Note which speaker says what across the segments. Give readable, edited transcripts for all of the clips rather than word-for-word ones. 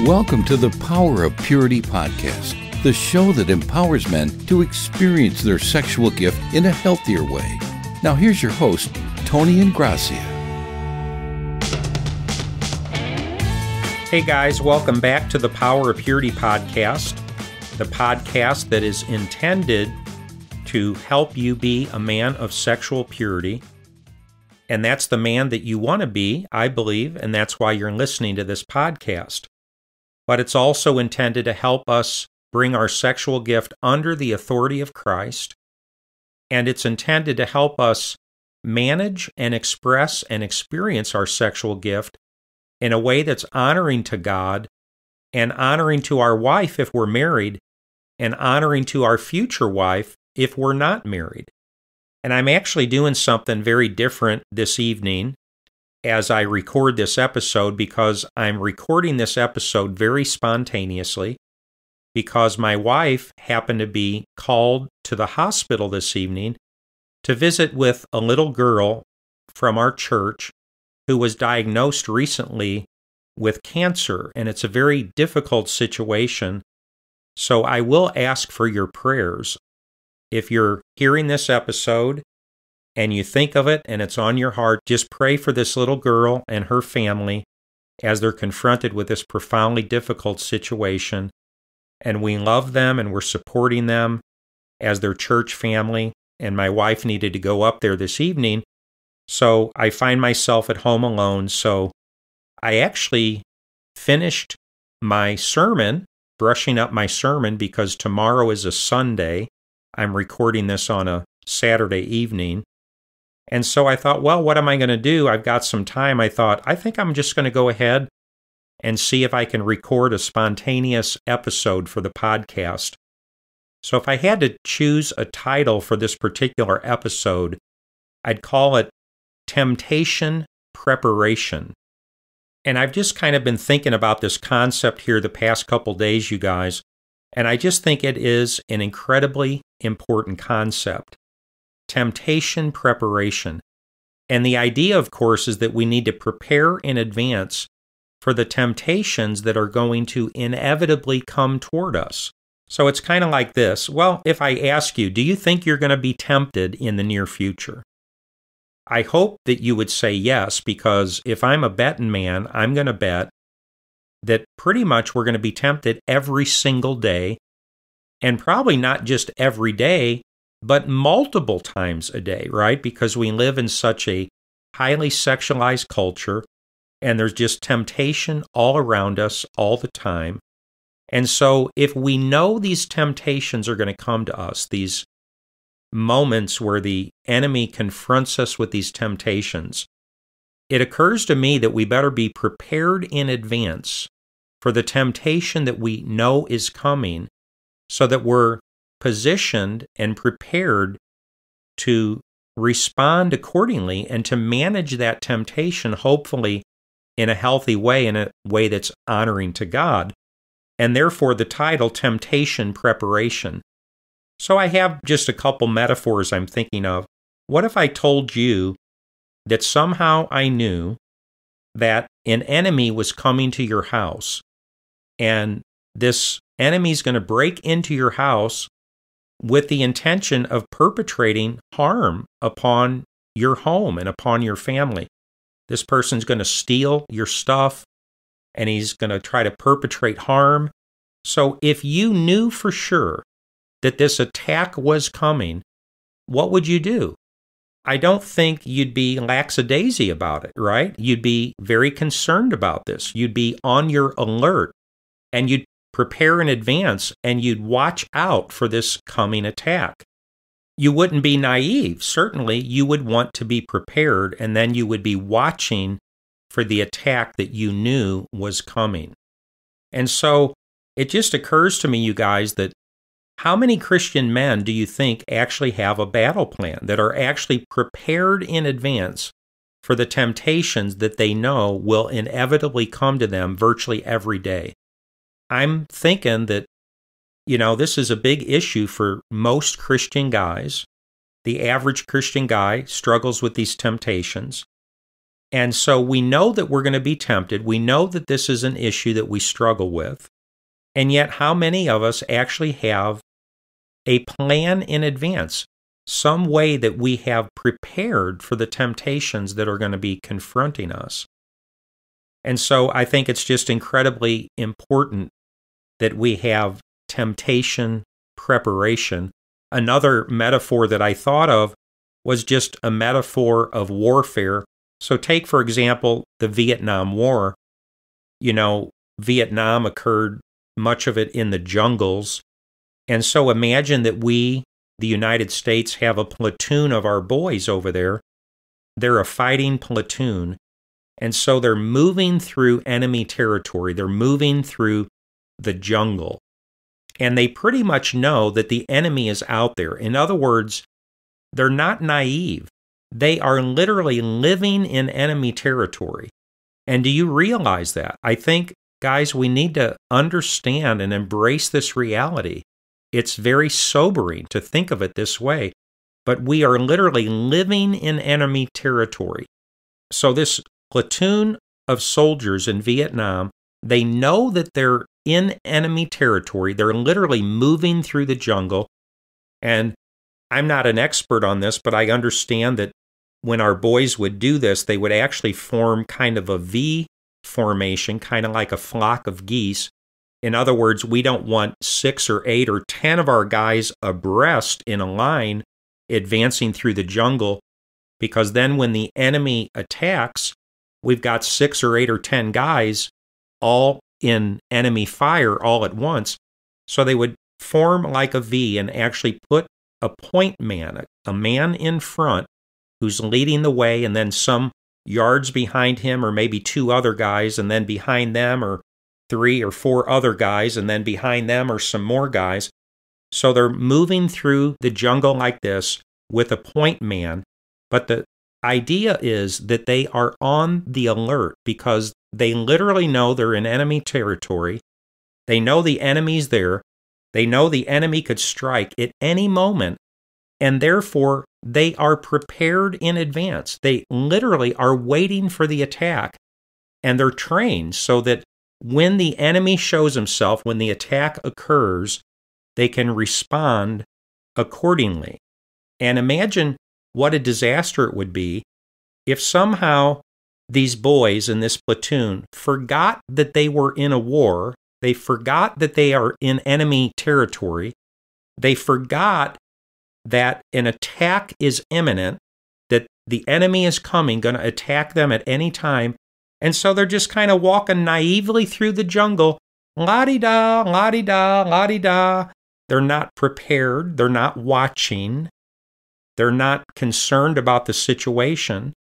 Speaker 1: Welcome to the Power of Purity podcast, the show that empowers men to experience their sexual gift in a healthier way. Now here's your host, Tony Ingrassia.
Speaker 2: Hey guys, welcome back to the Power of Purity podcast, the podcast that is intended to help you be a man of sexual purity. And that's the man that you want to be, I believe, and that's why you're listening to this podcast. But it's also intended to help us bring our sexual gift under the authority of Christ, and it's intended to help us manage and express and experience our sexual gift in a way that's honoring to God and honoring to our wife if we're married and honoring to our future wife if we're not married. And I'm actually doing something very different this evening as I record this episode, because I'm recording this episode very spontaneously because my wife happened to be called to the hospital this evening to visit with a little girl from our church who was diagnosed recently with cancer, and it's a very difficult situation. So I will ask for your prayers. If you're hearing this episode and you think of it and it's on your heart, just pray for this little girl and her family as they're confronted with this profoundly difficult situation. And we love them and we're supporting them as their church family. And my wife needed to go up there this evening, so I find myself at home alone. So I actually finished my sermon, brushing up my sermon, because tomorrow is a Sunday. I'm recording this on a Saturday evening. And so I thought, well, what am I going to do? I've got some time. I think I'm just going to go ahead and see if I can record a spontaneous episode for the podcast. So if I had to choose a title for this particular episode, I'd call it Temptation Preparation. And I've just kind of been thinking about this concept here the past couple days, you guys, and I just think it is an incredibly important concept. Temptation preparation. And the idea, of course, is that we need to prepare in advance for the temptations that are going to inevitably come toward us. So it's kind of like this. Well, if I ask you, do you think you're going to be tempted in the near future? I hope that you would say yes, because if I'm a betting man, I'm going to bet that pretty much we're going to be tempted every single day, and probably not just every day, but multiple times a day, right? Because we live in such a highly sexualized culture, and there's just temptation all around us all the time. And so if we know these temptations are going to come to us, these moments where the enemy confronts us with these temptations, it occurs to me that we better be prepared in advance for the temptation that we know is coming, so that we're positioned and prepared to respond accordingly and to manage that temptation, hopefully in a healthy way, in a way that's honoring to God. And therefore the title, Temptation Preparation. So I have just a couple metaphors I'm thinking of. What if I told you that somehow I knew that an enemy was coming to your house, and this enemy's going to break into your house with the intention of perpetrating harm upon your home and upon your family? This person's going to steal your stuff, and he's going to try to perpetrate harm. So if you knew for sure that this attack was coming, what would you do? I don't think you'd be lackadaisy about it, right? You'd be very concerned about this. You'd be on your alert, and you'd prepare in advance, and you'd watch out for this coming attack. You wouldn't be naive. Certainly, you would want to be prepared, and then you would be watching for the attack that you knew was coming. And so it just occurs to me, you guys, that how many Christian men do you think actually have a battle plan, that are actually prepared in advance for the temptations that they know will inevitably come to them virtually every day? I'm thinking that, this is a big issue for most Christian guys. The average Christian guy struggles with these temptations. And so we know that we're going to be tempted. We know that this is an issue that we struggle with. And yet, how many of us actually have a plan in advance, some way that we have prepared for the temptations that are going to be confronting us? And so I think it's just incredibly important that we have temptation preparation. Another metaphor that I thought of was just a metaphor of warfare. So take, for example, the Vietnam War. You know, Vietnam occurred, much of it in the jungles. And so imagine that we, the United States, have a platoon of our boys over there. They're a fighting platoon. And so they're moving through enemy territory. They're moving through the jungle. And they pretty much know that the enemy is out there. In other words, they're not naive. They are literally living in enemy territory. And do you realize that? I think, guys, we need to understand and embrace this reality. It's very sobering to think of it this way, but we are literally living in enemy territory. So this platoon of soldiers in Vietnam, they know that they're in enemy territory. They're literally moving through the jungle. And I'm not an expert on this, but I understand that when our boys would do this, they would actually form kind of a V formation, kind of like a flock of geese. In other words, we don't want 6 or 8 or 10 of our guys abreast in a line advancing through the jungle, because then when the enemy attacks, we've got 6 or 8 or 10 guys all in enemy fire all at once. So they would form like a V and actually put a point man, a man in front who's leading the way, and then some yards behind him, or maybe 2 other guys, and then behind them are 3 or 4 other guys, and then behind them are some more guys. So they're moving through the jungle like this with a point man. But the idea is that they are on the alert because they literally know they're in enemy territory. They know the enemy's there. They know the enemy could strike at any moment, and therefore they are prepared in advance. They literally are waiting for the attack, and they're trained so that when the enemy shows himself, when the attack occurs, they can respond accordingly. And imagine what a disaster it would be if somehow these boys in this platoon forgot that they were in a war. They forgot that they are in enemy territory. They forgot that an attack is imminent, that the enemy is coming, going to attack them at any time. And so they're just kind of walking naively through the jungle, la-di-da, la-di-da, la-di-da. They're not prepared. They're not watching. They're not concerned about the situation.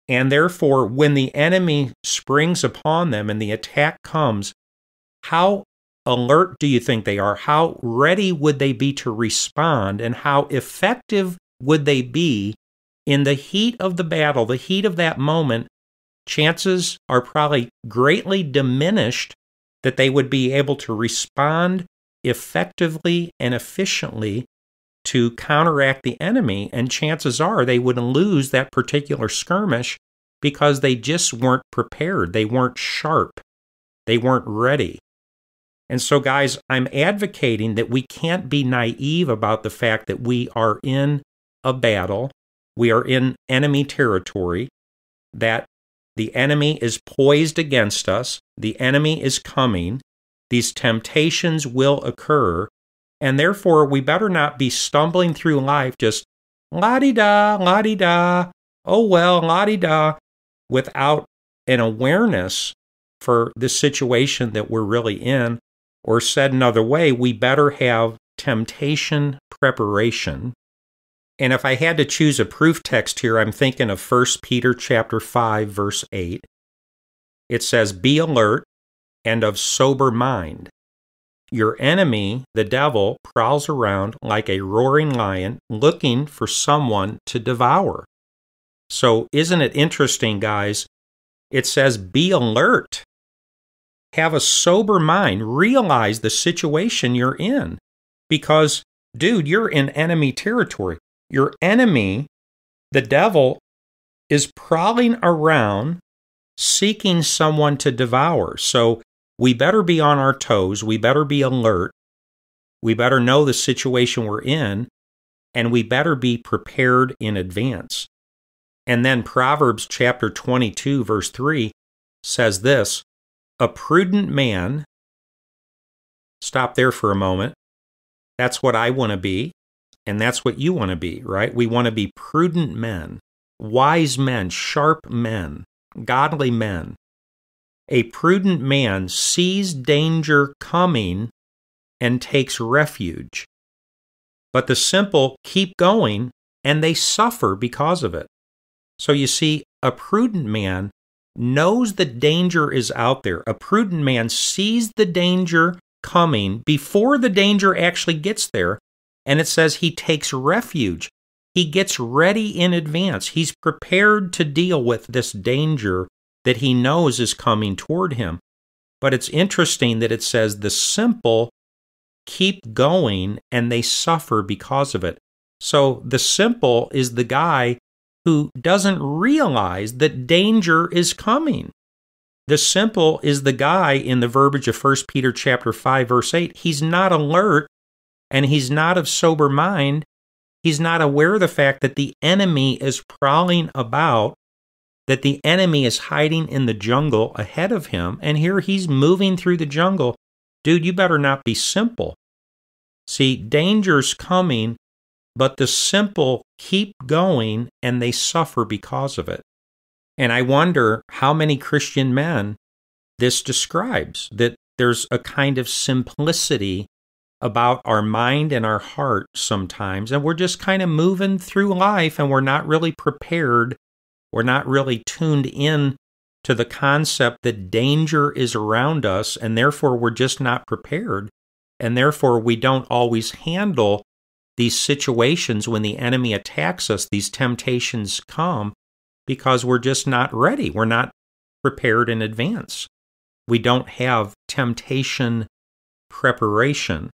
Speaker 2: And therefore, when the enemy springs upon them and the attack comes, how alert do you think they are? How ready would they be to respond? And how effective would they be in the heat of the battle, the heat of that moment? Chances are probably greatly diminished that they would be able to respond effectively and efficiently to counteract the enemy. And chances are they would lose that particular skirmish because they just weren't prepared. They weren't sharp. They weren't ready. And so, guys, I'm advocating that we can't be naive about the fact that we are in a battle, we are in enemy territory, that the enemy is poised against us, the enemy is coming, these temptations will occur, and therefore we better not be stumbling through life just la-di-da, oh well, la-di-da, without an awareness for the situation that we're really in. Or said another way, we better have temptation preparation. And if I had to choose a proof text here, I'm thinking of 1 Peter chapter 5, verse 8. It says, "Be alert and of sober mind. Your enemy, the devil, prowls around like a roaring lion, looking for someone to devour." So isn't it interesting, guys? It says, be alert. Have a sober mind. Realize the situation you're in. Because, dude, you're in enemy territory. Your enemy, the devil, is prowling around seeking someone to devour. So we better be on our toes. We better be alert. We better know the situation we're in, and we better be prepared in advance. And then Proverbs chapter 22, verse 3 says this, a prudent man, stop there for a moment. That's what I want to be, and that's what you want to be, right? We want to be prudent men, wise men, sharp men, godly men. A prudent man sees danger coming and takes refuge. But the simple keep going and they suffer because of it. So you see, a prudent man knows the danger is out there. A prudent man sees the danger coming before the danger actually gets there. And it says he takes refuge. He gets ready in advance. He's prepared to deal with this danger that he knows is coming toward him. But it's interesting that it says the simple keep going and they suffer because of it. So the simple is the guy who doesn't realize that danger is coming. The simple is the guy in the verbiage of 1 Peter chapter 5 verse 8. He's not alert and he's not of sober mind. He's not aware of the fact that the enemy is prowling about, that the enemy is hiding in the jungle ahead of him, and here he's moving through the jungle. Dude, you better not be simple. See, danger's coming, but the simple keep going and they suffer because of it. And I wonder how many Christian men this describes, that there's a kind of simplicity about our mind and our heart sometimes, and we're just kind of moving through life and we're not really prepared. We're not really tuned in to the concept that danger is around us, and therefore we're just not prepared, and therefore we don't always handle these situations when the enemy attacks us, these temptations come, because we're just not ready. We're not prepared in advance. We don't have temptation preparation.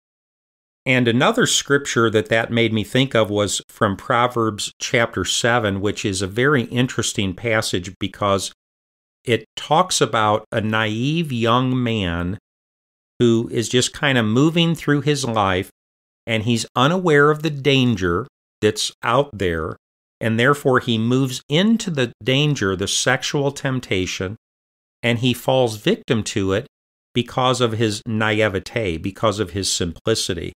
Speaker 2: And another scripture that made me think of was from Proverbs chapter 7, which is a very interesting passage because it talks about a naive young man who is just kind of moving through his life, and he's unaware of the danger that's out there, and therefore he moves into the danger, the sexual temptation, and he falls victim to it because of his naivete, because of his simplicity.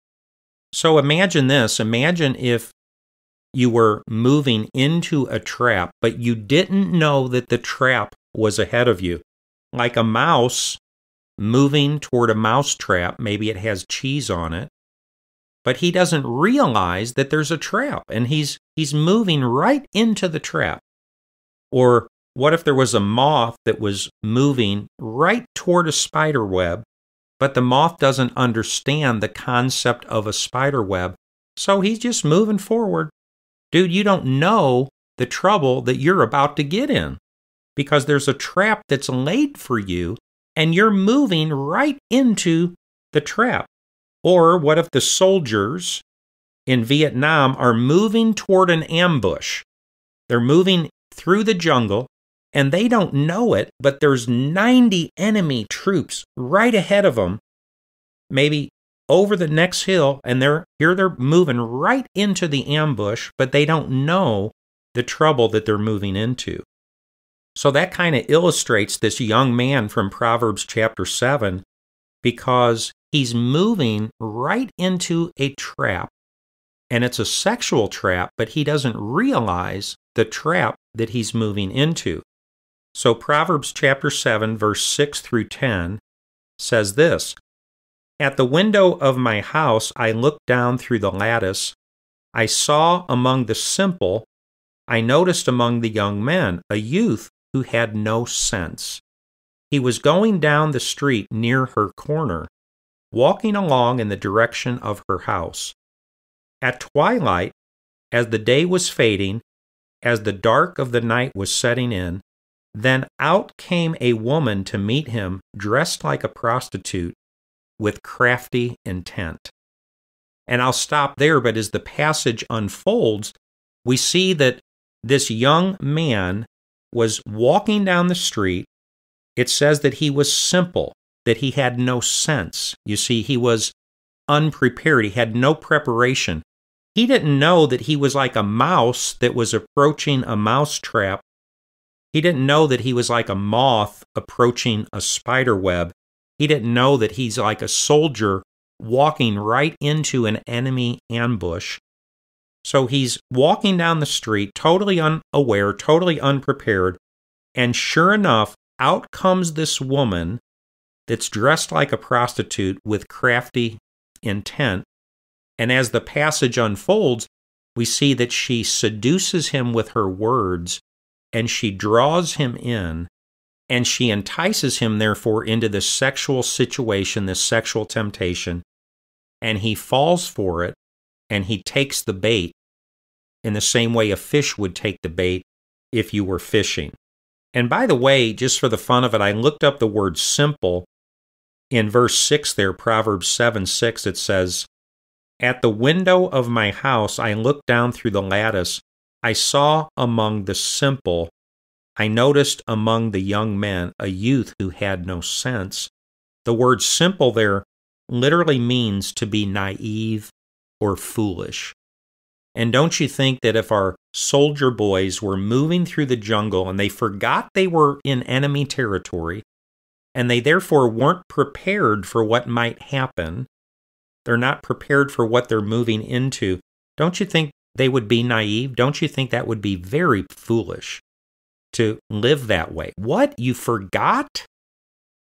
Speaker 2: So imagine this. Imagine if you were moving into a trap, but you didn't know that the trap was ahead of you. Like a mouse moving toward a mouse trap, maybe it has cheese on it, but he doesn't realize that there's a trap, and he's moving right into the trap. Or what if there was a moth that was moving right toward a spider web, but the moth doesn't understand the concept of a spider web, so he's just moving forward. Dude, you don't know the trouble that you're about to get in because there's a trap that's laid for you, and you're moving right into the trap. Or what if the soldiers in Vietnam are moving toward an ambush? They're moving through the jungle, and they don't know it, but there's 90 enemy troops right ahead of them, maybe over the next hill, and they're moving right into the ambush, but they don't know the trouble that they're moving into. So that kind of illustrates this young man from Proverbs chapter 7, because he's moving right into a trap, and it's a sexual trap, but he doesn't realize the trap that he's moving into. So Proverbs chapter 7, verse 6 through 10 says this, "At the window of my house I looked down through the lattice. I saw among the simple, I noticed among the young men, a youth who had no sense. He was going down the street near her corner, walking along in the direction of her house. At twilight, as the day was fading, as the dark of the night was setting in, then out came a woman to meet him, dressed like a prostitute, with crafty intent." And I'll stop there, but as the passage unfolds, we see that this young man was walking down the street. It says that he was simple, that he had no sense. You see, he was unprepared. He had no preparation. He didn't know that he was like a mouse that was approaching a mouse trap. He didn't know that he was like a moth approaching a spider web. He didn't know that he's like a soldier walking right into an enemy ambush. So he's walking down the street, totally unaware, totally unprepared, and sure enough, out comes this woman that's dressed like a prostitute with crafty intent. And as the passage unfolds, we see that she seduces him with her words, and she draws him in, and she entices him, therefore, into this sexual situation, this sexual temptation, and he falls for it, and he takes the bait in the same way a fish would take the bait if you were fishing. And by the way, just for the fun of it, I looked up the word simple. In verse 6 there, Proverbs 7:6, it says, "At the window of my house I looked down through the lattice. I saw among the simple, I noticed among the young men a youth who had no sense." The word simple there literally means to be naive or foolish. And don't you think that if our soldier boys were moving through the jungle and they forgot they were in enemy territory, and they therefore weren't prepared for what might happen, they're not prepared for what they're moving into, don't you think they would be naive? Don't you think that would be very foolish to live that way? What? You forgot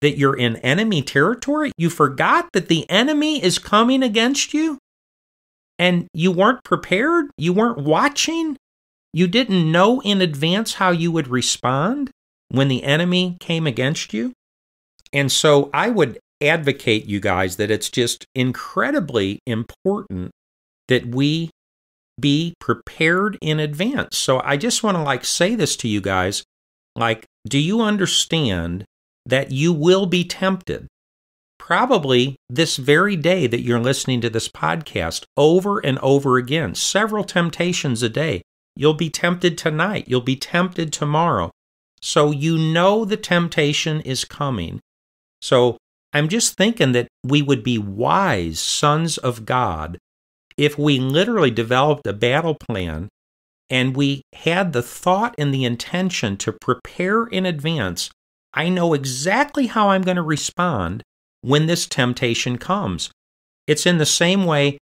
Speaker 2: that you're in enemy territory? You forgot that the enemy is coming against you? And you weren't prepared? You weren't watching? You didn't know in advance how you would respond when the enemy came against you? And so I would advocate, you guys, that it's just incredibly important that we be prepared in advance. So I just want to say this to you guys, do you understand that you will be tempted? Probably this very day that you're listening to this podcast, over and over again, several temptations a day. You'll be tempted tonight. You'll be tempted tomorrow. So you know the temptation is coming. So I'm just thinking that we would be wise sons of God if we literally developed a battle plan and we had the thought and the intention to prepare in advance. I know exactly how I'm going to respond when this temptation comes. It's in the same way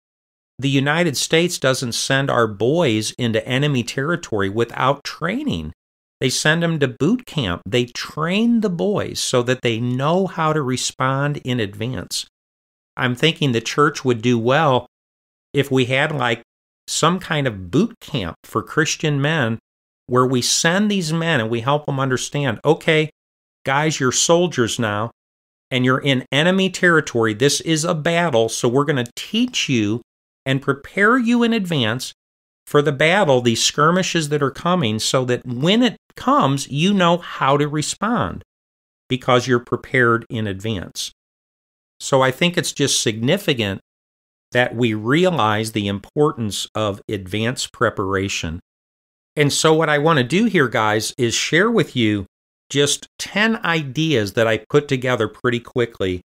Speaker 2: the United States doesn't send our boys into enemy territory without training. They send them to boot camp. They train the boys so that they know how to respond in advance. I'm thinking the church would do well if we had some kind of boot camp for Christian men where we send these men and we help them understand, okay, guys, you're soldiers now, and you're in enemy territory. This is a battle, so we're going to teach you and prepare you in advance for the battle, these skirmishes that are coming, so that when it comes, you know how to respond because you're prepared in advance. So I think it's just significant that we realize the importance of advanced preparation. And so what I want to do here, guys, is share with you just 10 ideas that I put together pretty quickly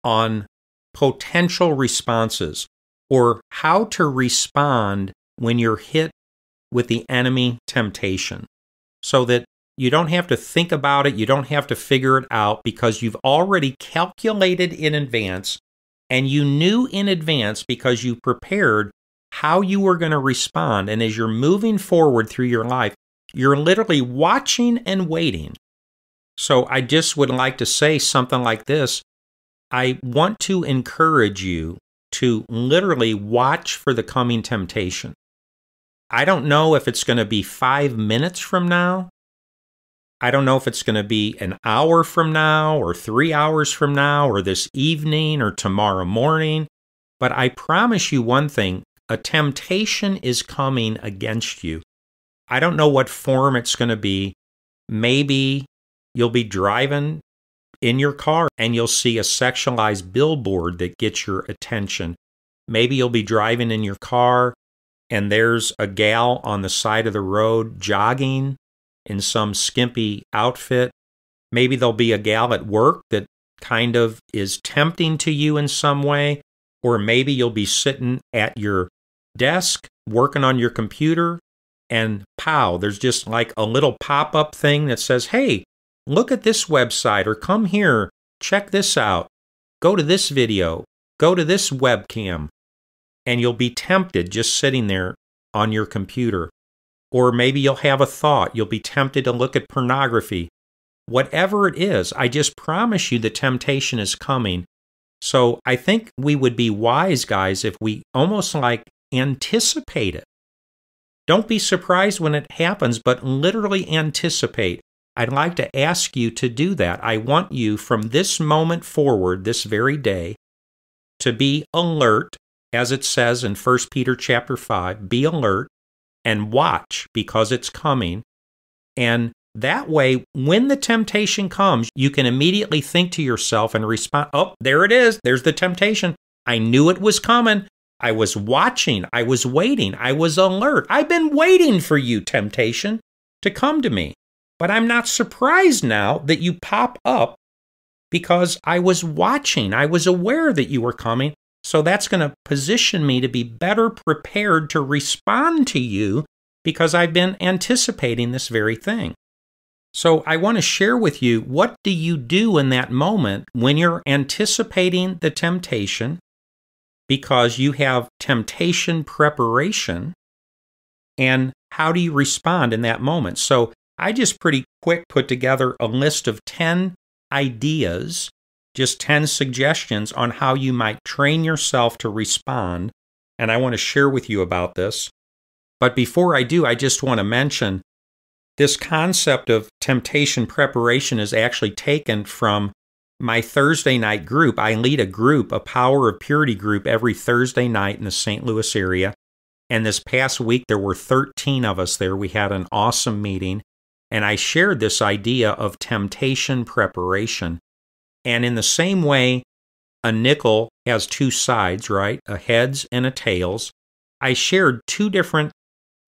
Speaker 2: on potential responses or how to respond when you're hit with the enemy temptation, so that you don't have to think about it, you don't have to figure it out, because you've already calculated in advance and you knew in advance because you prepared how you were going to respond. And as you're moving forward through your life, you're literally watching and waiting. So I just would like to say something like this. I want to encourage you to literally watch for the coming temptation. I don't know if it's going to be 5 minutes from now. I don't know if it's going to be an hour from now or 3 hours from now or this evening or tomorrow morning. But I promise you one thing, a temptation is coming against you. I don't know what form it's going to be. Maybe you'll be driving in your car and you'll see a sexualized billboard that gets your attention. Maybe you'll be driving in your car and there's a gal on the side of the road jogging in some skimpy outfit. Maybe there'll be a gal at work that kind of is tempting to you in some way, or maybe you'll be sitting at your desk working on your computer, and pow, there's just like a little pop-up thing that says, hey, look at this website, or come here, check this out, go to this video, go to this webcam, and you'll be tempted just sitting there on your computer. Or maybe you'll have a thought, you'll be tempted to look at pornography. Whatever it is, I just promise you the temptation is coming. So I think we would be wise, guys, if we almost like anticipate it. Don't be surprised when it happens, but literally anticipate. I'd like to ask you to do that. I want you from this moment forward, this very day, to be alert, as it says in 1 Peter chapter 5, be alert and watch because it's coming. And that way, when the temptation comes, you can immediately think to yourself and respond, oh, there it is. There's the temptation. I knew it was coming. I was watching. I was waiting. I was alert. I've been waiting for you, temptation, to come to me. But I'm not surprised now that you pop up because I was watching. I was aware that you were coming. So that's going to position me to be better prepared to respond to you because I've been anticipating this very thing. So I want to share with you, what do you do in that moment when you're anticipating the temptation because you have temptation preparation, and how do you respond in that moment? So I just pretty quick put together a list of 10 ideas, just 10 suggestions on how you might train yourself to respond, and I want to share with you about this. But before I do, I just want to mention this concept of temptation preparation is actually taken from my Thursday night group. I lead a group, a Power of Purity group, every Thursday night in the St. Louis area. And this past week, there were 13 of us there. We had an awesome meeting. And I shared this idea of temptation preparation. And in the same way, a nickel has two sides, right? A heads and a tails. I shared two different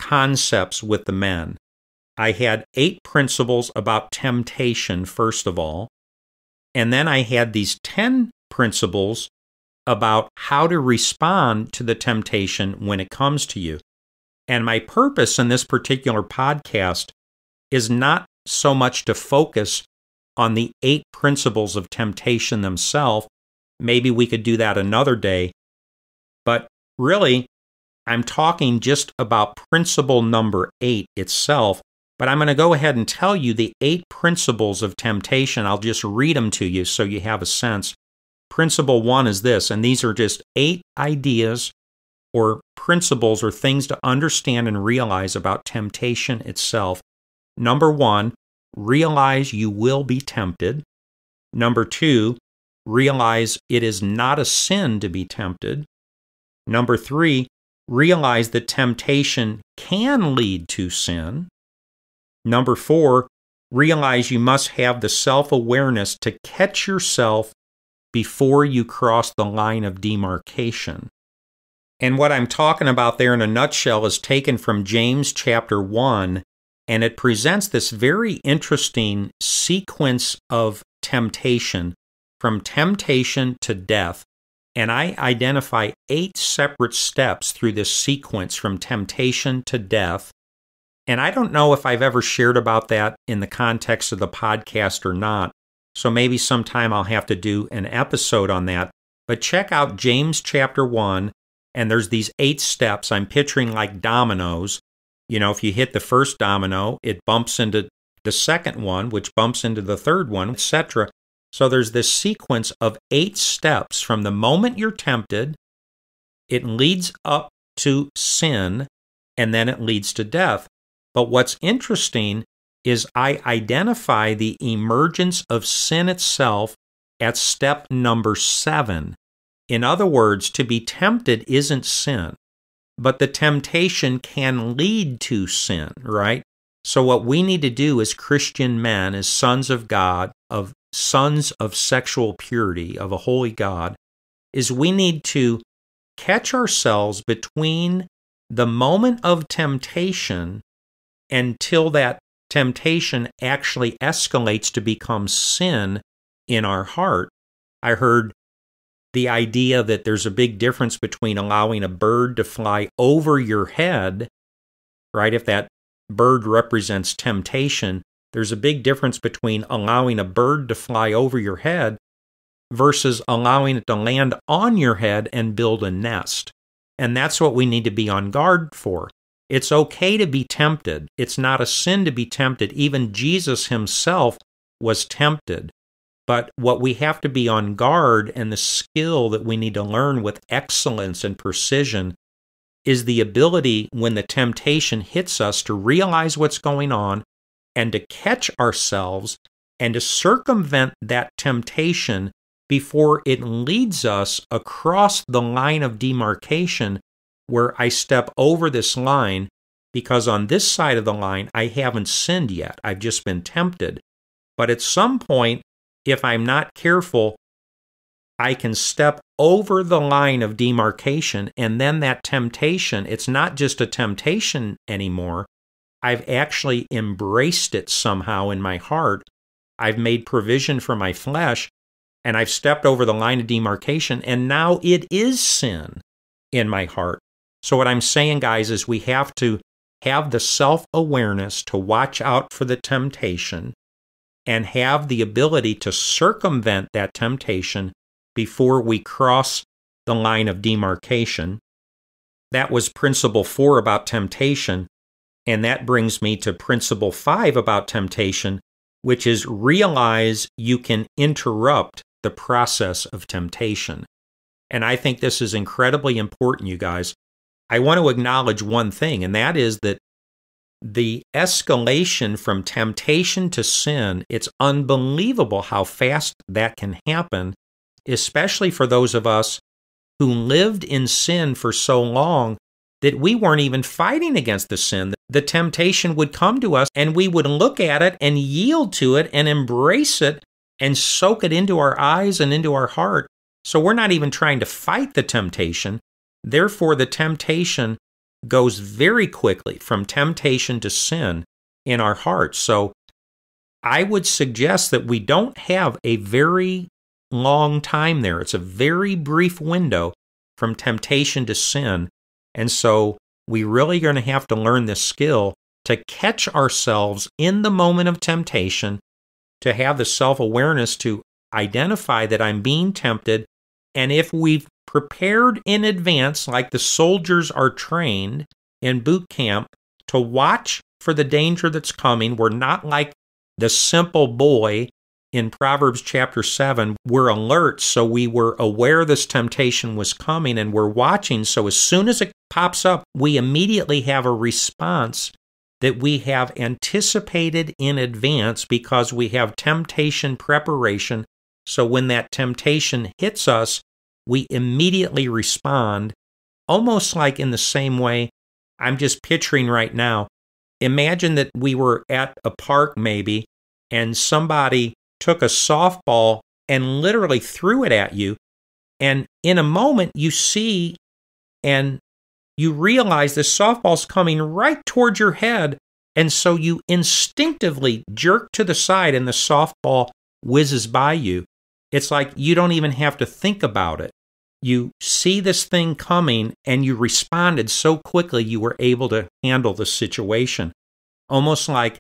Speaker 2: concepts with the men. I had 8 principles about temptation, first of all. And then I had these 10 principles about how to respond to the temptation when it comes to you. And my purpose in this particular podcast is not so much to focus on the 8 principles of temptation themselves. Maybe we could do that another day. But really, I'm talking just about principle number 8 itself. But I'm going to go ahead and tell you the 8 principles of temptation. I'll just read them to you so you have a sense. Principle 1 is this, and these are just 8 ideas or principles or things to understand and realize about temptation itself. Number 1, realize you will be tempted. Number 2, realize it is not a sin to be tempted. Number 3, realize that temptation can lead to sin. Number 4, realize you must have the self-awareness to catch yourself before you cross the line of demarcation. And what I'm talking about there in a nutshell is taken from James chapter 1, and it presents this very interesting sequence of temptation, from temptation to death. And I identify 8 separate steps through this sequence from temptation to death. And I don't know if I've ever shared about that in the context of the podcast or not. So maybe sometime I'll have to do an episode on that. But check out James chapter 1, and there's these 8 steps. I'm picturing like dominoes. You know, if you hit the first domino, it bumps into the second one, which bumps into the third one, etc. So there's this sequence of 8 steps from the moment you're tempted. It leads up to sin, and then it leads to death. But what's interesting is I identify the emergence of sin itself at step number 7. In other words, to be tempted isn't sin, but the temptation can lead to sin, right? So what we need to do as Christian men, as sons of God, of sons of sexual purity, of a holy God, is we need to catch ourselves between the moment of temptation until that temptation actually escalates to become sin in our heart. I heard the idea that there's a big difference between allowing a bird to fly over your head, right? If that bird represents temptation, there's a big difference between allowing a bird to fly over your head versus allowing it to land on your head and build a nest. And that's what we need to be on guard for. It's okay to be tempted. It's not a sin to be tempted. Even Jesus himself was tempted. But what we have to be on guard, and the skill that we need to learn with excellence and precision, is the ability when the temptation hits us to realize what's going on and to catch ourselves and to circumvent that temptation before it leads us across the line of demarcation where I step over this line, because on this side of the line I haven't sinned yet. I've just been tempted. But at some point, if I'm not careful, I can step over the line of demarcation, and then that temptation, it's not just a temptation anymore. I've actually embraced it somehow in my heart. I've made provision for my flesh, and I've stepped over the line of demarcation, and now it is sin in my heart. So what I'm saying, guys, is we have to have the self-awareness to watch out for the temptation and have the ability to circumvent that temptation before we cross the line of demarcation. That was principle 4 about temptation, and that brings me to principle 5 about temptation, which is realize you can interrupt the process of temptation. And I think this is incredibly important, you guys. I want to acknowledge one thing, and that is that the escalation from temptation to sin, it's unbelievable how fast that can happen, especially for those of us who lived in sin for so long that we weren't even fighting against the sin. The temptation would come to us, and we would look at it and yield to it and embrace it and soak it into our eyes and into our heart. So we're not even trying to fight the temptation. Therefore, the temptation goes very quickly from temptation to sin in our hearts. So I would suggest that we don't have a very long time there. It's a very brief window from temptation to sin. And so we really are going to have to learn this skill to catch ourselves in the moment of temptation, to have the self-awareness to identify that I'm being tempted. And if we've prepared in advance, like the soldiers are trained in boot camp, to watch for the danger that's coming, we're not like the simple boy in Proverbs chapter 7. We're alert, so we were aware this temptation was coming, and we're watching. So as soon as it pops up, we immediately have a response that we have anticipated in advance because we have temptation preparation. So when that temptation hits us, we immediately respond, almost like in the same way. I'm just picturing right now. Imagine that we were at a park maybe, and somebody took a softball and literally threw it at you. And in a moment, you see and you realize this softball's coming right towards your head. And so you instinctively jerk to the side and the softball whizzes by you. It's like you don't even have to think about it. You see this thing coming and you responded so quickly you were able to handle the situation. Almost like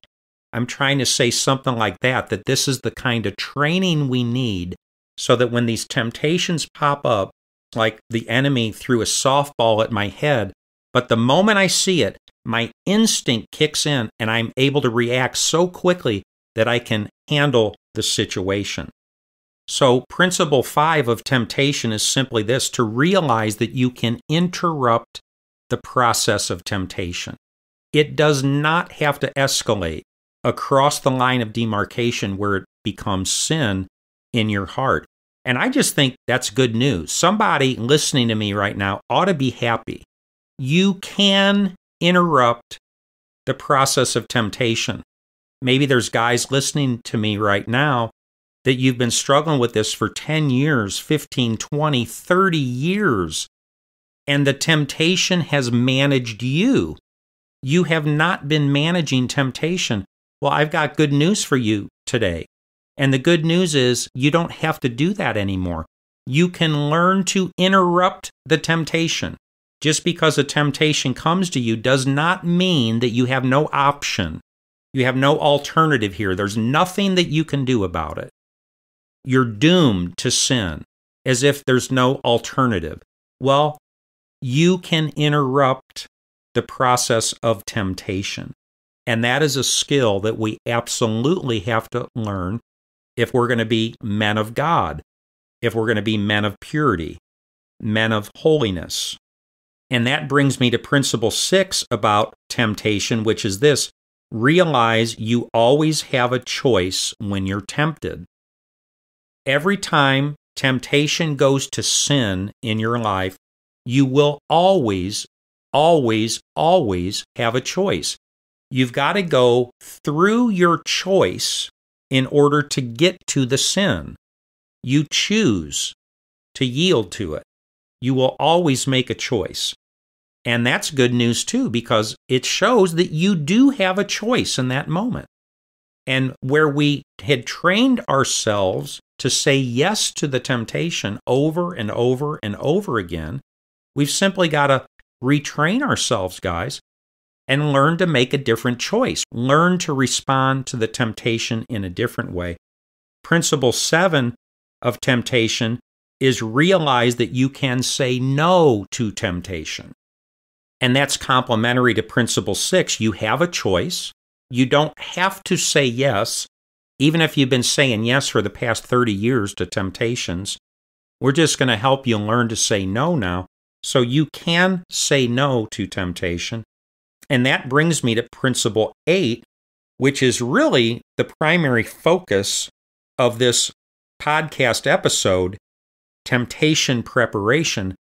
Speaker 2: I'm trying to say something like that this is the kind of training we need so that when these temptations pop up, like the enemy threw a softball at my head, but the moment I see it, my instinct kicks in and I'm able to react so quickly that I can handle the situation. So principle 5 of temptation is simply this: to realize that you can interrupt the process of temptation. It does not have to escalate across the line of demarcation where it becomes sin in your heart. And I just think that's good news. Somebody listening to me right now ought to be happy. You can interrupt the process of temptation. Maybe there's guys listening to me right now that you've been struggling with this for 10 years, 15, 20, 30 years. and the temptation has managed you. You have not been managing temptation. Well, I've got good news for you today. And the good news is you don't have to do that anymore. You can learn to interrupt the temptation. Just because a temptation comes to you does not mean that you have no option. You have no alternative here. There's nothing that you can do about it. You're doomed to sin as if there's no alternative. Well, you can interrupt the process of temptation. And that is a skill that we absolutely have to learn if we're going to be men of God, if we're going to be men of purity, men of holiness. And that brings me to principle 6 about temptation, which is this: realize you always have a choice when you're tempted. Every time temptation goes to sin in your life, you will always have a choice. You've got to go through your choice in order to get to the sin. You choose to yield to it. You will always make a choice. And that's good news too, because it shows that you do have a choice in that moment. And where we had trained ourselves to say yes to the temptation over and over and over again, we've simply got to retrain ourselves, guys, and learn to make a different choice. Learn to respond to the temptation in a different way. Principle 7 of temptation is realize that you can say no to temptation. And that's complementary to principle 6. You have a choice. You don't have to say yes, even if you've been saying yes for the past 30 years to temptations. We're just going to help you learn to say no now, so you can say no to temptation. And that brings me to principle 8, which is really the primary focus of this podcast episode, temptation preparation,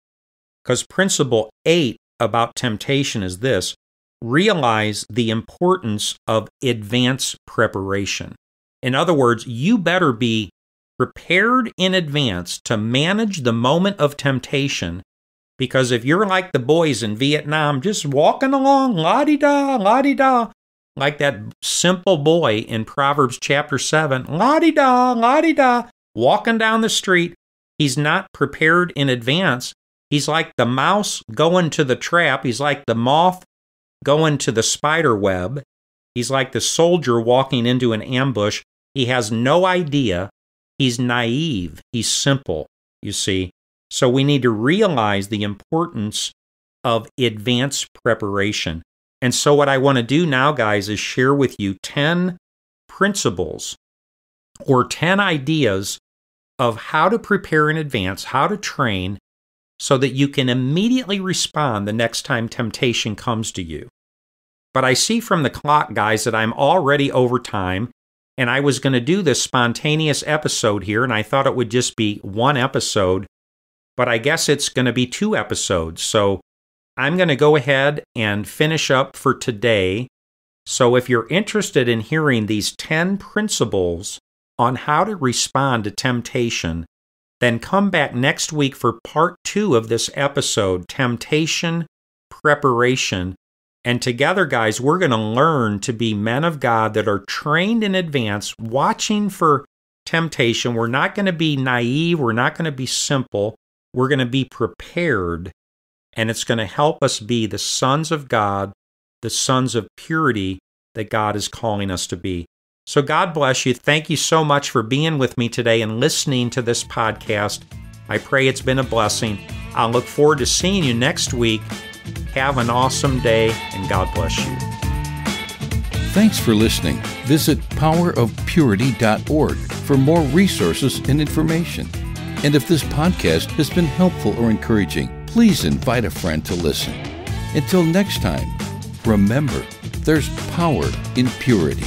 Speaker 2: because principle 8 about temptation is this: realize the importance of advance preparation. In other words, you better be prepared in advance to manage the moment of temptation, because if you're like the boys in Vietnam, just walking along, la-di-da, la-di-da, like that simple boy in Proverbs chapter 7, la-di-da, la-di-da, walking down the street, he's not prepared in advance. He's like the mouse going to the trap. He's like the moth going to the spider web. He's like the soldier walking into an ambush. He has no idea. He's naive. He's simple, you see. So we need to realize the importance of advanced preparation. And so what I want to do now, guys, is share with you 10 principles or 10 ideas of how to prepare in advance, how to train, so that you can immediately respond the next time temptation comes to you. But I see from the clock, guys, that I'm already over time, and I was going to do this spontaneous episode here, and I thought it would just be one episode, but I guess it's going to be 2 episodes. So I'm going to go ahead and finish up for today. So if you're interested in hearing these 10 principles on how to respond to temptation, then come back next week for part 2 of this episode, Temptation Preparation. And together, guys, we're going to learn to be men of God that are trained in advance, watching for temptation. We're not going to be naive. We're not going to be simple. We're going to be prepared. And it's going to help us be the sons of God, the sons of purity that God is calling us to be. So God bless you. Thank you so much for being with me today and listening to this podcast. I pray it's been a blessing. I'll look forward to seeing you next week. Have an awesome day, and God bless you.
Speaker 1: Thanks for listening. Visit powerofpurity.org for more resources and information. And if this podcast has been helpful or encouraging, please invite a friend to listen. Until next time, remember, there's power in purity.